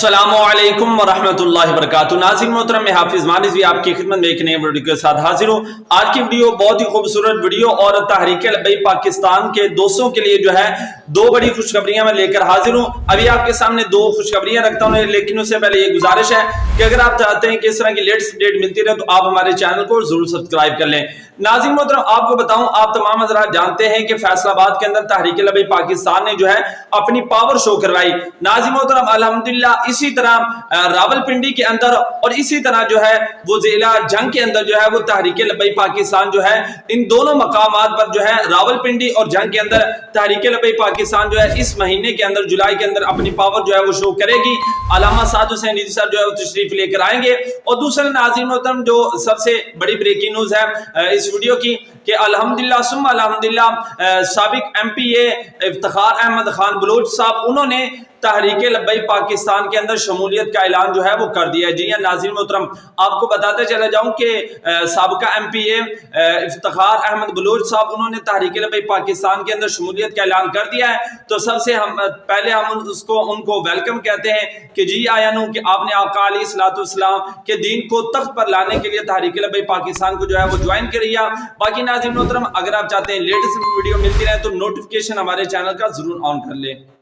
अस्सलामुअलैकुम वरहमतुल्लाहि वबरकातुहू। नाज़रीन मोहतरम, मैं हाफिज मानिस भी आपकी खिदमत में एक नए वीडियो के साथ हाजिर हूँ। आज की वीडियो बहुत ही खूबसूरत वीडियो और तहरीक लब्बैक पाकिस्तान के दोस्तों के लिए जो है दो बड़ी खुशखबरियां मैं लेकर हाजिर हूँ। अभी आपके सामने दो खुशखबरियां रखता हूँ, लेकिन उससे पहले ये गुजारिश है कि अगर आप चाहते हैं कि इस तरह की लेटेस्ट अपडेट मिलती रहे तो आप हमारे चैनल को जरूर सब्सक्राइब कर लें। नाज़रीन मोहतरम, आपको बताऊं, आप तमाम हज़रात जानते हैं कि फैसलाबाद के अंदर तहरीक लब्बैक पाकिस्तान ने जो है अपनी पावर शो करवाई। नाज़रीन मोहतरम, अल्हम्दुलिल्लाह इसी तरह रावलपिंडी के अंदर और इसी तरह जो है वो जिला जंग के अंदर जो है वो तहरीक लब्बैक पाकिस्तान जो है इन दोनों मकामात पर जो है रावलपिंडी और जंग के अंदर तहरीक लब्बैक पाकिस्तान जो है इस महीने के अंदर जुलाई के अंदर अपनी पावर जो है वो शो करेगी। अल्लामा साद हुसैन निधि साहब जो है वो तशरीफ लेकर आएंगे। और दूसरा नाज़रीन मोहतरम, जो सबसे बड़ी ब्रेकिंग न्यूज है इस वीडियो की कि अल्हम्दुलिल्लाह सुम्मा अल्हम्दुलिल्लाह साबिक एमपीए इफ्तिखार अहमद खान बलोच साहब उन्होंने तहरीक लब्बैक पाकिस्तान के अंदर शमूलियत का ऐलान जो है वो कर दिया है। जी हाँ नाज़रीन मोहतरम, आपको बताते चला जाऊं कि साबिका एमपीए इफ्तिखार अहमद बलोच साहब उन्होंने तहरीक लब्बैक पाकिस्तान के अंदर शमूलियत का ऐलान कर दिया है। तो सबसे हम पहले हम उनको वेलकम कहते हैं कि जी आया नू कि आपने आका अलैहिस्सलाम के दीन को तख्त पर लाने के लिए तहरीक लब्बैक पाकिस्तान को जो है वो ज्वाइन करिए। बाकी नाज़रीन मोहतरम, अगर आप चाहते हैं लेटेस्ट वीडियो मिलती रहे तो नोटिफिकेशन हमारे चैनल का जरूर ऑन कर लें।